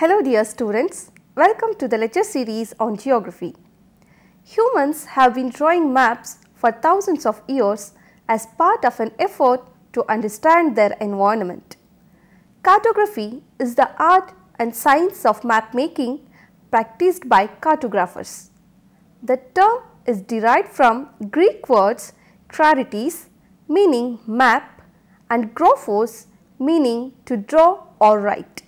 Hello dear students, welcome to the lecture series on geography. Humans have been drawing maps for thousands of years as part of an effort to understand their environment. Cartography is the art and science of map making practiced by cartographers. The term is derived from Greek words charites meaning map and graphos meaning to draw or write.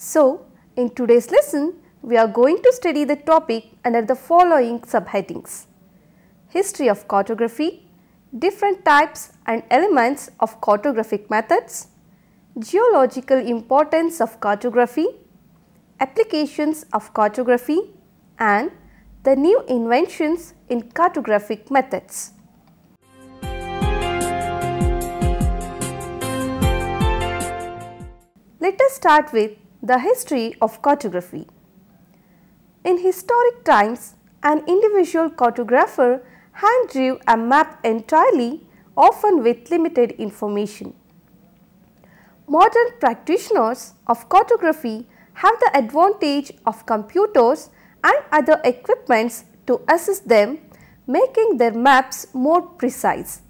So, in today's lesson, we are going to study the topic under the following subheadings: History of cartography, different types and elements of cartographic methods, geological importance of cartography, applications of cartography, and the new inventions in cartographic methods. Let us start with the history of cartography. In historic times, an individual cartographer hand drew a map entirely, often with limited information. Modern practitioners of cartography have the advantage of computers and other equipments to assist them, making their maps more precise.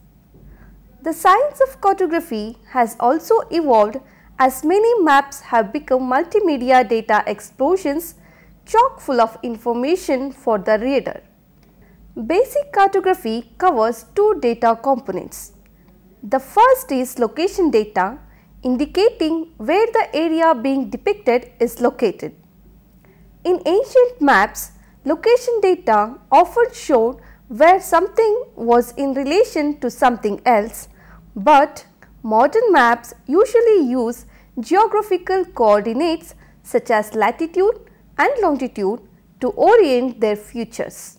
The science of cartography has also evolved as many maps have become multimedia data explosions chock full of information for the reader. Basic cartography covers two data components. The first is location data, indicating where the area being depicted is located. In ancient maps, location data often showed where something was in relation to something else, but modern maps usually use geographical coordinates such as latitude and longitude to orient their features.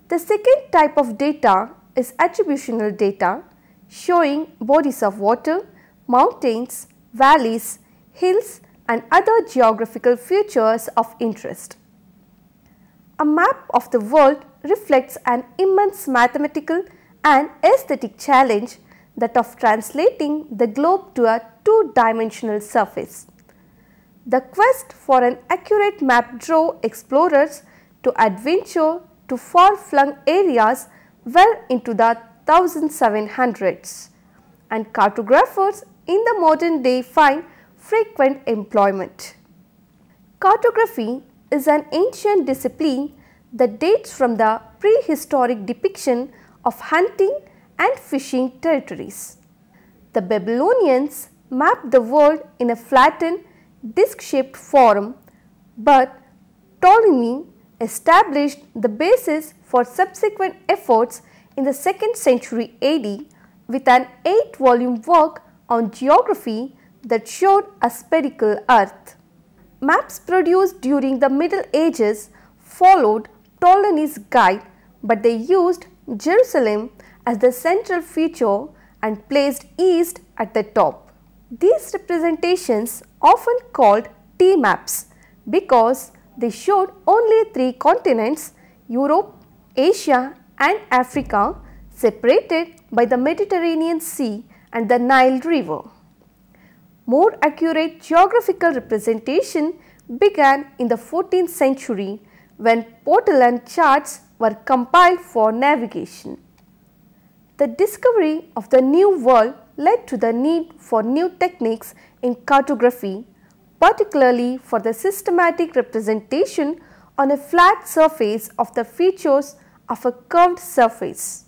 The second type of data is attributional data, showing bodies of water, mountains, valleys, hills, and other geographical features of interest. A map of the world reflects an immense mathematical and aesthetic challenge, that of translating the globe to a two-dimensional surface. The quest for an accurate map drove explorers to adventure to far-flung areas well into the 1700s, and cartographers in the modern day find frequent employment. Cartography is an ancient discipline that dates from the prehistoric depiction of hunting and fishing territories. The Babylonians mapped the world in a flattened, disc-shaped form, but Ptolemy established the basis for subsequent efforts in the 2nd century AD with an 8-volume work on geography that showed a spherical earth. Maps produced during the Middle Ages followed Ptolemy's guide, but they used Jerusalem as the central feature and placed east at the top. These representations, often called T-maps, because they showed only 3 continents, Europe, Asia and Africa, separated by the Mediterranean Sea and the Nile River. More accurate geographical representation began in the 14th century when Portolan charts were compiled for navigation. The discovery of the New World led to the need for new techniques in cartography, particularly for the systematic representation on a flat surface of the features of a curved surface.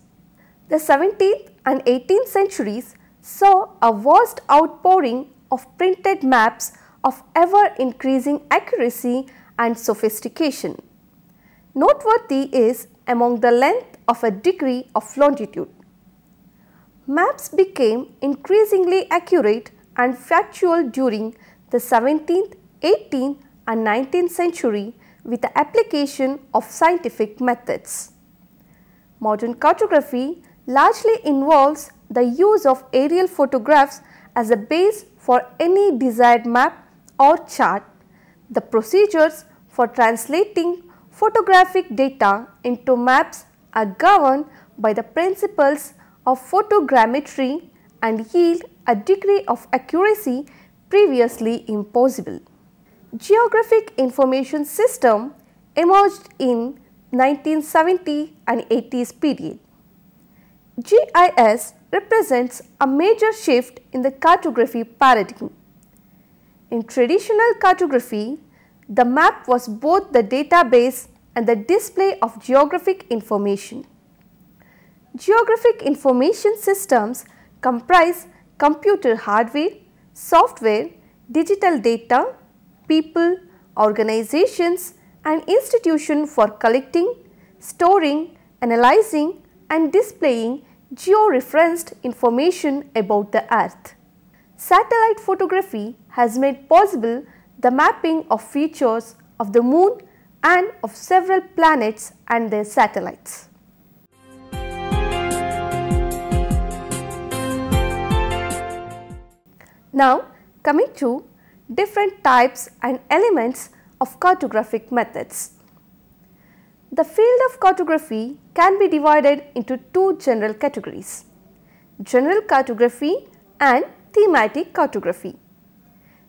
The 17th and 18th centuries saw a vast outpouring of printed maps of ever increasing accuracy and sophistication. Noteworthy is among the length of a degree of longitude. Maps became increasingly accurate and factual during the 17th, 18th and 19th century with the application of scientific methods. Modern cartography largely involves the use of aerial photographs as a base for any desired map or chart. The procedures for translating photographic data into maps are governed by the principles of photogrammetry and yield a degree of accuracy previously impossible. Geographic Information System emerged in 1970 and 80s period. GIS represents a major shift in the cartography paradigm. In traditional cartography, the map was both the database and the display of geographic information. Geographic information systems comprise computer hardware, software, digital data, people, organizations and institutions for collecting, storing, analyzing and displaying geo-referenced information about the earth. Satellite photography has made possible the mapping of features of the moon and of several planets and their satellites. Now coming to different types and elements of cartographic methods. The field of cartography can be divided into two general categories: general cartography and thematic cartography.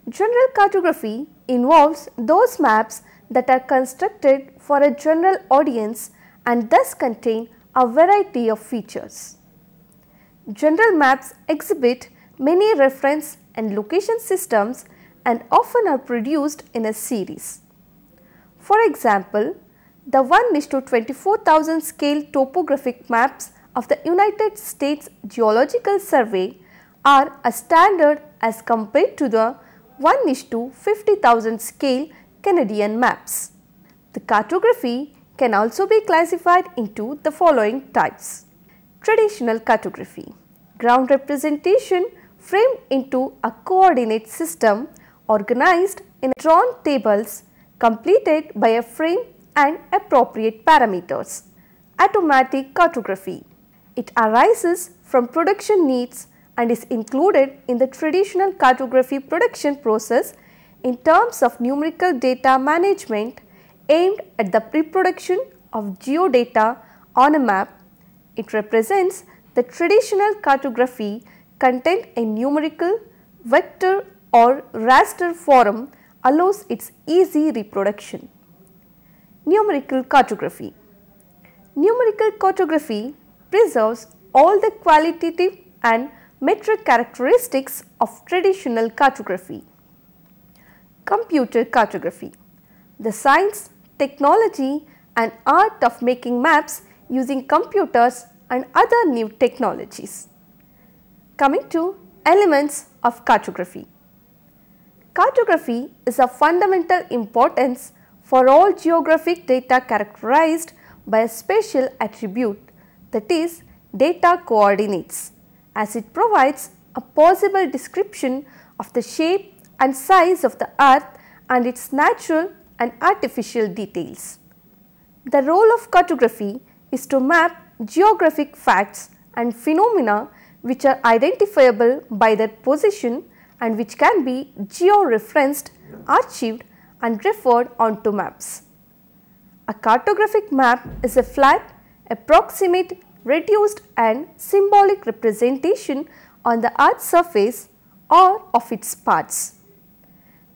General cartography involves those maps that are constructed for a general audience and thus contain a variety of features. General maps exhibit many reference and location systems and often are produced in a series. For example, the 1:24,000 scale topographic maps of the United States Geological Survey are a standard as compared to the 1:50,000 scale Canadian maps. The cartography can also be classified into the following types: traditional cartography, ground representation framed into a coordinate system organized in drawn tables completed by a frame and appropriate parameters. Automatic cartography. It arises from production needs and is included in the traditional cartography production process in terms of numerical data management aimed at the pre-production of geodata on a map. It represents the traditional cartography content in numerical, vector or raster form allows its easy reproduction. Numerical cartography. Numerical cartography preserves all the qualitative and metric characteristics of traditional cartography. Computer cartography. The science, technology and art of making maps using computers and other new technologies. Coming to elements of cartography. Cartography is of fundamental importance for all geographic data characterized by a special attribute, that is data coordinates, as it provides a possible description of the shape and size of the earth and its natural and artificial details. The role of cartography is to map geographic facts and phenomena which are identifiable by their position and which can be geo-referenced, archived and referred onto maps. A cartographic map is a flat, approximate, reduced and symbolic representation on the earth's surface or of its parts.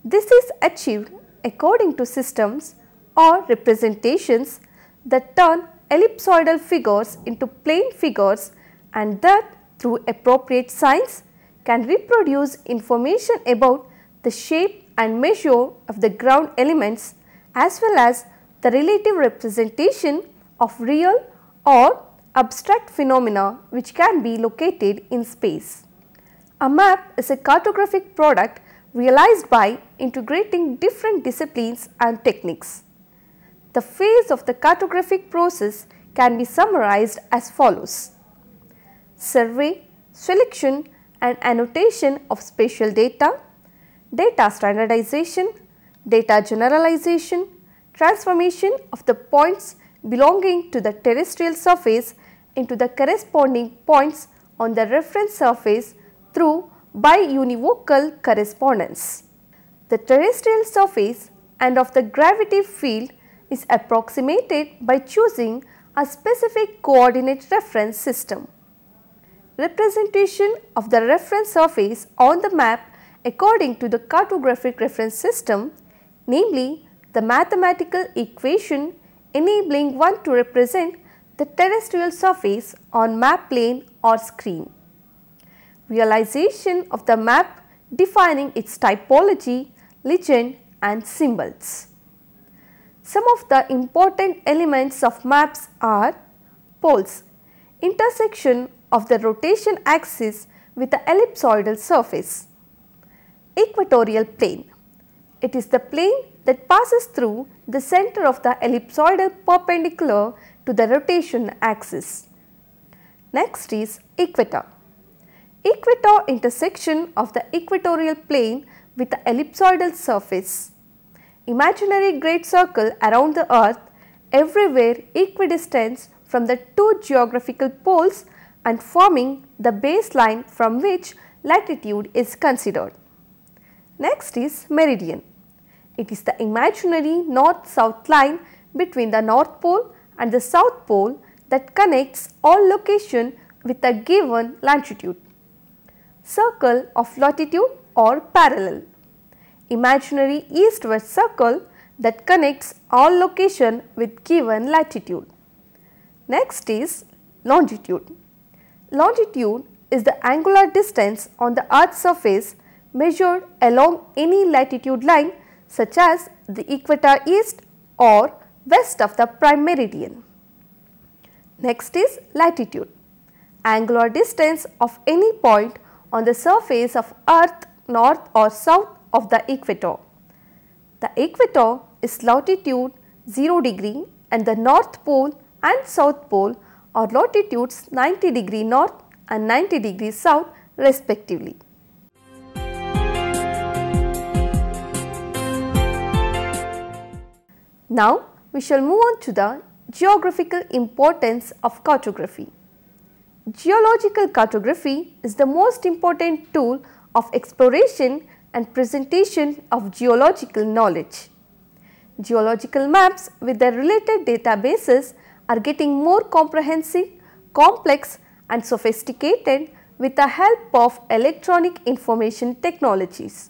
This is achieved according to systems or representations that turn ellipsoidal figures into plane figures and that through appropriate signs can reproduce information about the shape and measure of the ground elements as well as the relative representation of real or abstract phenomena which can be located in space. A map is a cartographic product realized by integrating different disciplines and techniques. The phase of the cartographic process can be summarized as follows: survey, selection and annotation of spatial data, data standardization, data generalization, transformation of the points belonging to the terrestrial surface into the corresponding points on the reference surface through biunivocal correspondence. The terrestrial surface and of the gravity field is approximated by choosing a specific coordinate reference system. Representation of the reference surface on the map according to the cartographic reference system namely the mathematical equation enabling one to represent the terrestrial surface on map plane or screen. Realization of the map defining its typology, legend and symbols. Some of the important elements of maps are poles, intersection of the rotation axis with the ellipsoidal surface. Equatorial plane, it is the plane that passes through the center of the ellipsoidal perpendicular to the rotation axis. Next is equator. Equator intersection of the equatorial plane with the ellipsoidal surface. Imaginary great circle around the earth, everywhere equidistant from the two geographical poles and forming the baseline from which latitude is considered. Next is meridian. It is the imaginary north-south line between the North Pole and the South Pole that connects all locations with a given latitude. Circle of latitude or parallel. Imaginary east-west circle that connects all locations with given latitude. Next is longitude. Longitude is the angular distance on the earth's surface measured along any latitude line such as the equator east or west of the prime meridian. Next is latitude. Angular distance of any point on the surface of earth north or south of the equator. The equator is latitude 0 degree and the North Pole and South Pole are latitudes 90 degree north and 90 degrees south respectively. Now we shall move on to the geographical importance of cartography. Geological cartography is the most important tool of exploration and presentation of geological knowledge. Geological maps with their related databases are getting more comprehensive, complex and sophisticated with the help of electronic information technologies.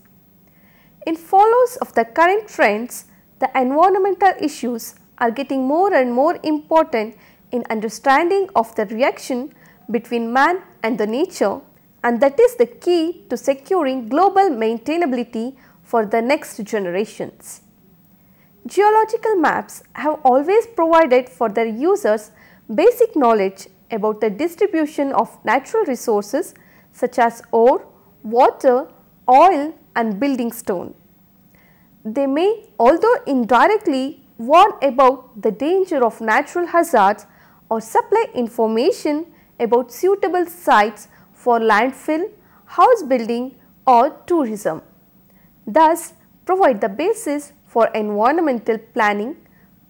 In follows of the current trends, the environmental issues are getting more and more important in understanding of the reaction between man and the nature, and that is the key to securing global maintainability for the next generations. Geological maps have always provided for their users basic knowledge about the distribution of natural resources such as ore, water, oil and building stone. They may, although indirectly, warn about the danger of natural hazards or supply information about suitable sites for landfill, house building or tourism. Thus, provide the basis for environmental planning,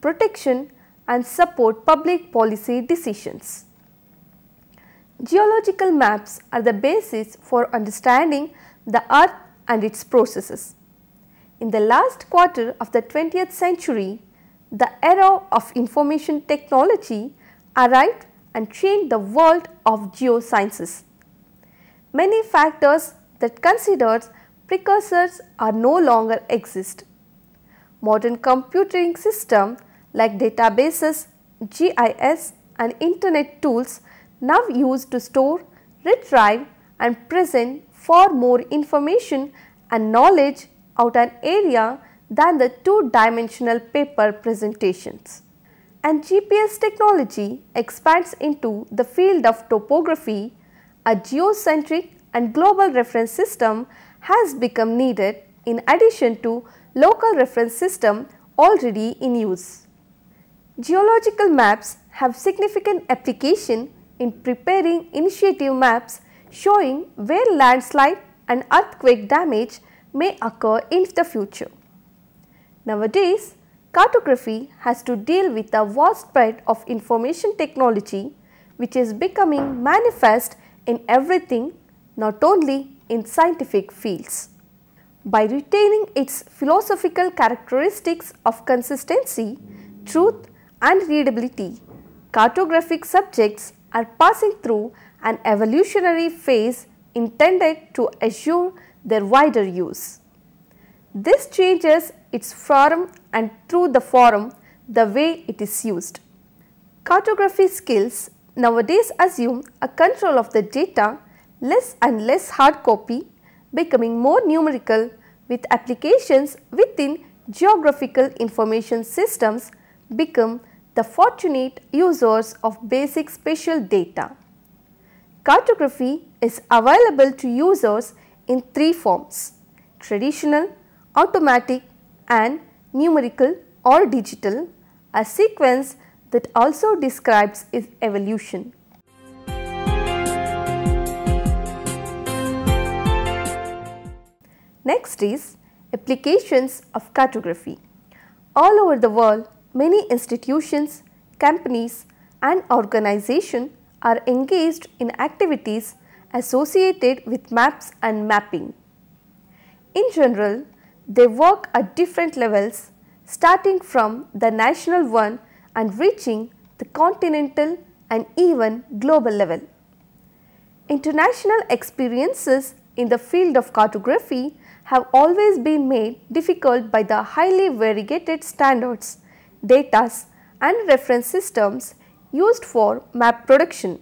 protection and support public policy decisions. Geological maps are the basis for understanding the earth and its processes. In the last quarter of the 20th century, the era of information technology arrived and changed the world of geosciences. Many factors that considered precursors are no longer exist. Modern computing systems like databases, GIS and internet tools now used to store, retrieve and present far more information and knowledge out an area than the two-dimensional paper presentations. And GPS technology expands into the field of topography. A geocentric and global reference system has become needed in addition to local reference system already in use. Geological maps have significant application in preparing initiative maps showing where landslide and earthquake damage may occur in the future. Nowadays, cartography has to deal with the vast spread of information technology which is becoming manifest in everything, not only in scientific fields. By retaining its philosophical characteristics of consistency, truth and readability, cartographic subjects are passing through an evolutionary phase intended to assure their wider use. This changes its form and through the form the way it is used. Cartography skills nowadays assume a control of the data, less and less hard copy, becoming more numerical with applications within geographical information systems become the fortunate users of basic spatial data. Cartography is available to users in three forms: traditional, automatic and numerical or digital, a sequence that also describes its evolution. Next is applications of cartography. All over the world, many institutions, companies and organizations are engaged in activities associated with maps and mapping. In general, they work at different levels, starting from the national one and reaching the continental and even global level. International experiences in the field of cartography have always been made difficult by the highly variegated standards, data and reference systems used for map production.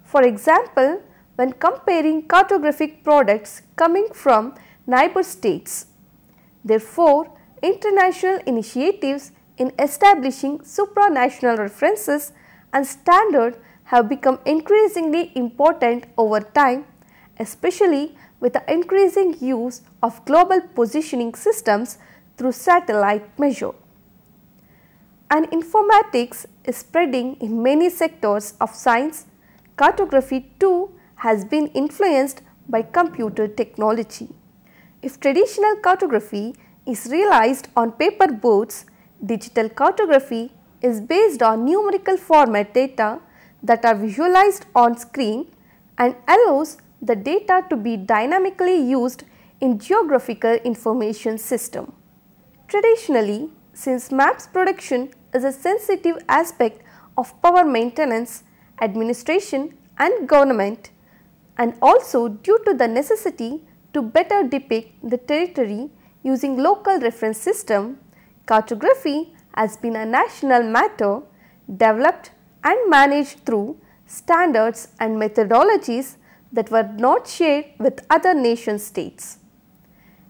For example, when comparing cartographic products coming from neighbor states. Therefore, international initiatives in establishing supranational references and standards have become increasingly important over time, especially with the increasing use of global positioning systems through satellite measure. And informatics is spreading in many sectors of science. Cartography too has been influenced by computer technology. If traditional cartography is realized on paper boards, digital cartography is based on numerical format data that are visualized on screen and allows the data to be dynamically used in geographical information system. Traditionally, since maps production is a sensitive aspect of power maintenance, administration and government, and also due to the necessity to better depict the territory using local reference system, cartography has been a national matter developed and managed through standards and methodologies that were not shared with other nation states.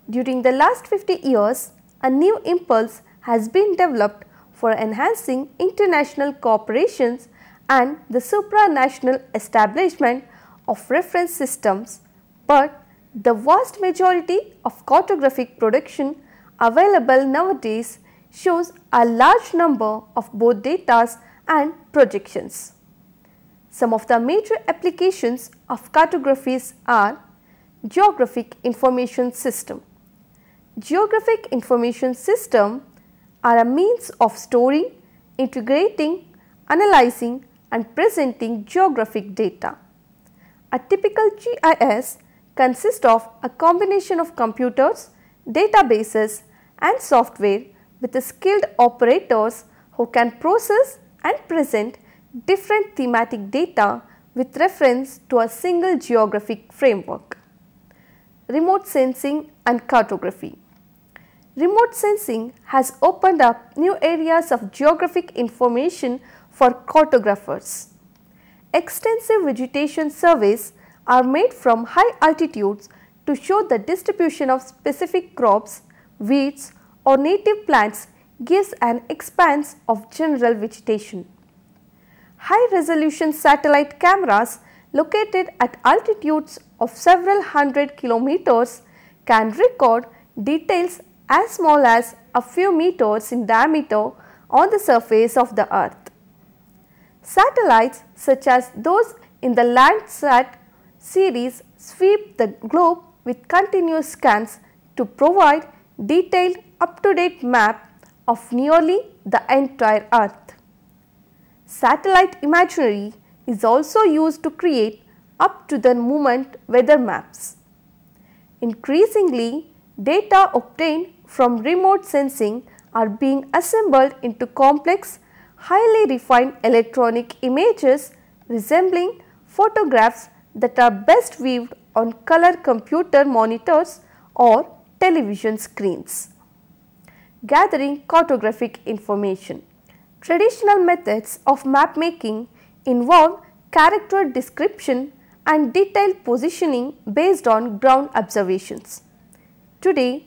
During the last 50 years, a new impulse has been developed for enhancing international cooperations and the supranational establishment of reference systems, but the vast majority of cartographic production available nowadays shows a large number of both data and projections. Some of the major applications of cartographies are Geographic Information System. Geographic Information System are a means of storing, integrating, analyzing and presenting geographic data. A typical GIS consists of a combination of computers, databases and software with skilled operators who can process and present different thematic data with reference to a single geographic framework. Remote sensing and cartography. Remote sensing has opened up new areas of geographic information for cartographers. Extensive vegetation surveys are made from high altitudes to show the distribution of specific crops, weeds or native plants gives an expanse of general vegetation. High resolution satellite cameras located at altitudes of several hundred kilometers can record details as small as a few meters in diameter on the surface of the earth. Satellites such as those in the Landsat series sweep the globe with continuous scans to provide detailed up-to-date map of nearly the entire earth. Satellite imagery is also used to create up-to-the-moment weather maps. Increasingly, data obtained from remote sensing are being assembled into complex, highly refined electronic images resembling photographs that are best viewed on color computer monitors or television screens. Gathering cartographic information. Traditional methods of map making involve character description and detailed positioning based on ground observations. Today,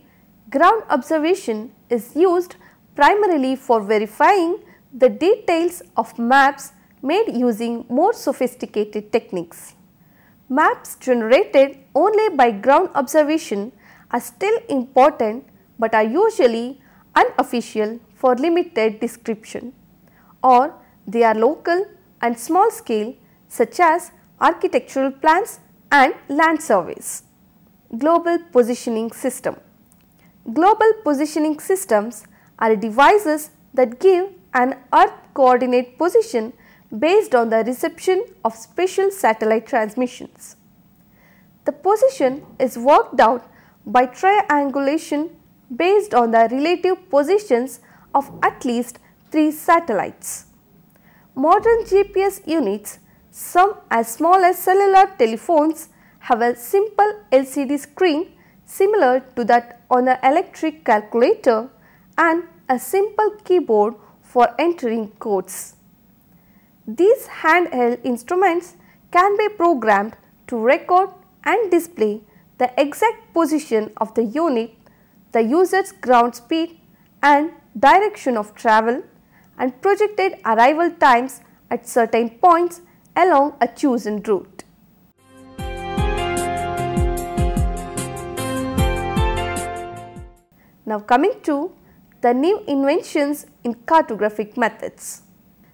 ground observation is used primarily for verifying the details of maps made using more sophisticated techniques. Maps generated only by ground observation are still important but are usually unofficial for limited description, or they are local and small scale such as architectural plans and land surveys. Global positioning system. Global positioning systems are devices that give an Earth coordinate position based on the reception of special satellite transmissions. The position is worked out by triangulation based on the relative positions of at least 3 satellites. Modern GPS units, some as small as cellular telephones, have a simple LCD screen similar to that on an electric calculator and a simple keyboard for entering codes. These handheld instruments can be programmed to record and display the exact position of the unit, the user's ground speed and direction of travel, and projected arrival times at certain points along a chosen route. Now coming to the new inventions in cartographic methods.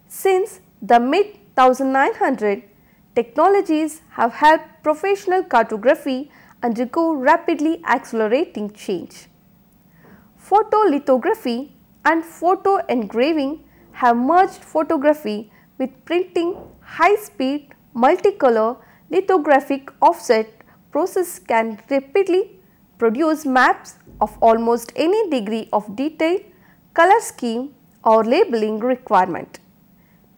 Since the mid-1900s, technologies have helped professional cartography undergo rapidly accelerating change. Photolithography and photo engraving have merged photography with printing. High-speed multicolor lithographic offset process can rapidly produce maps of almost any degree of detail, color scheme or labeling requirement.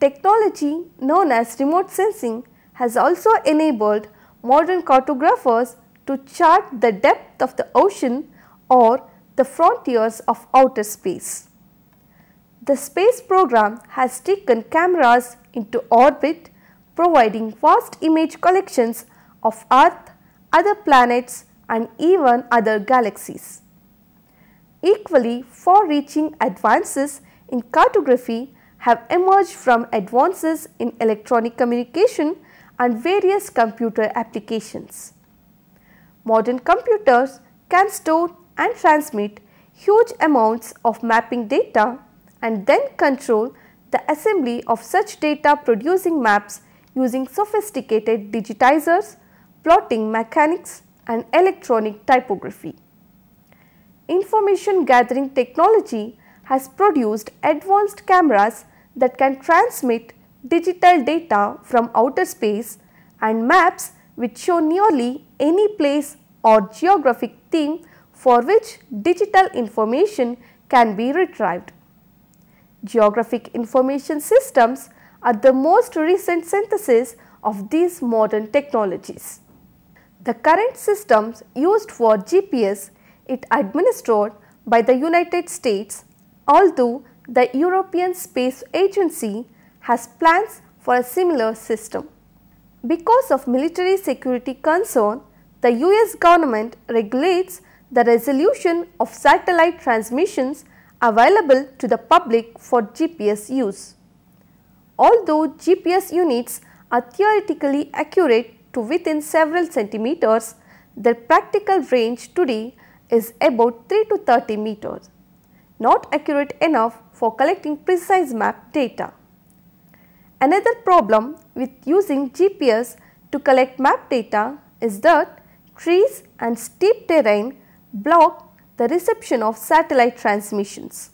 Technology known as remote sensing has also enabled modern cartographers to chart the depth of the ocean or the frontiers of outer space. The space program has taken cameras into orbit, providing vast image collections of Earth, other planets and even other galaxies. Equally far-reaching advances in cartography have emerged from advances in electronic communication and various computer applications. Modern computers can store and transmit huge amounts of mapping data and then control the assembly of such data, producing maps using sophisticated digitizers, plotting mechanics and electronic typography. Information gathering technology has produced advanced cameras that can transmit digital data from outer space and maps which show nearly any place or geographic theme for which digital information can be retrieved. Geographic information systems are the most recent synthesis of these modern technologies. The current systems used for GPS is administered by the United States, although the European Space Agency has plans for a similar system. Because of military security concern, the US government regulates the resolution of satellite transmissions available to the public for GPS use. Although GPS units are theoretically accurate to within several centimeters, their practical range today is about 3 to 30 meters, not accurate enough for collecting precise map data. Another problem with using GPS to collect map data is that trees and steep terrain block the reception of satellite transmissions.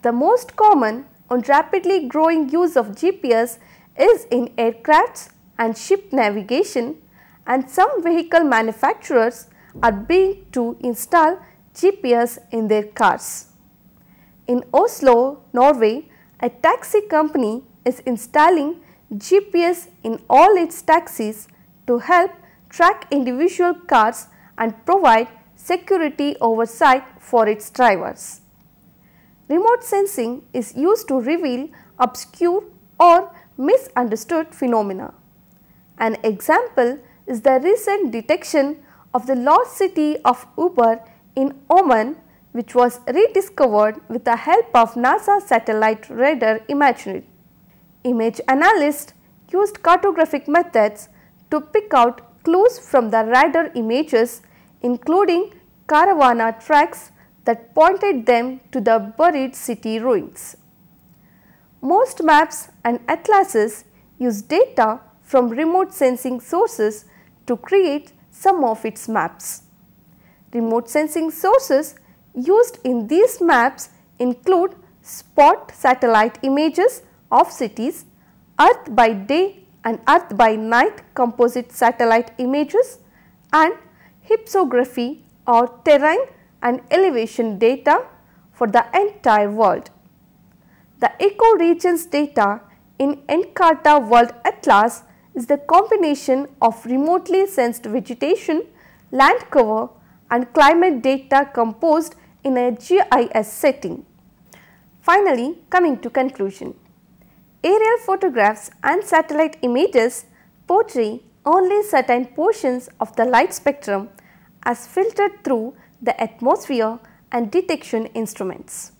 The most common and rapidly growing use of GPS is in aircrafts and ship navigation, and some vehicle manufacturers are beginning to install GPS in their cars. In Oslo, Norway, a taxi company is installing GPS in all its taxis to help track individual cars and provide security oversight for its drivers. Remote sensing is used to reveal obscure or misunderstood phenomena. An example is the recent detection of the lost city of Uber in Oman, which was rediscovered with the help of NASA satellite radar imagery. Image analysts used cartographic methods to pick out clues from the radar images, including caravana tracks that pointed them to the buried city ruins. Most maps and atlases use data from remote sensing sources to create some of its maps. Remote sensing sources used in these maps include spot satellite images of cities, Earth by day and Earth by night composite satellite images, and hypsography or terrain and elevation data for the entire world. The ecoregions data in Encarta World Atlas is the combination of remotely sensed vegetation, land cover and climate data composed in a GIS setting. Finally, coming to conclusion. Aerial photographs and satellite images portray only certain portions of the light spectrum as filtered through the atmosphere and detection instruments.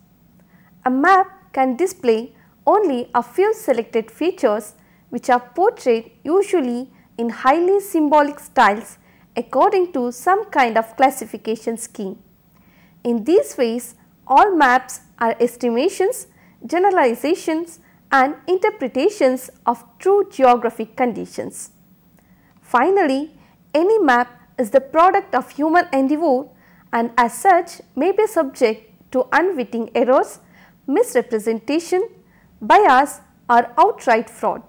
A map can display only a few selected features which are portrayed usually in highly symbolic styles according to some kind of classification scheme. In these ways, all maps are estimations, generalizations and interpretations of true geographic conditions. Finally, any map is the product of human endeavor and as such may be subject to unwitting errors, misrepresentation, bias or outright fraud.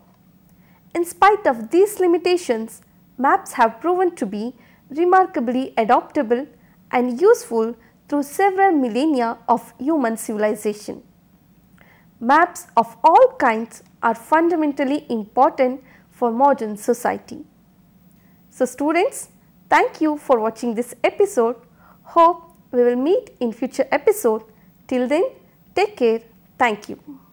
In spite of these limitations, maps have proven to be remarkably adaptable and useful through several millennia of human civilization. Maps of all kinds are fundamentally important for modern society. So students, thank you for watching this episode. Hope we will meet in future episode. Till then, take care. Thank you.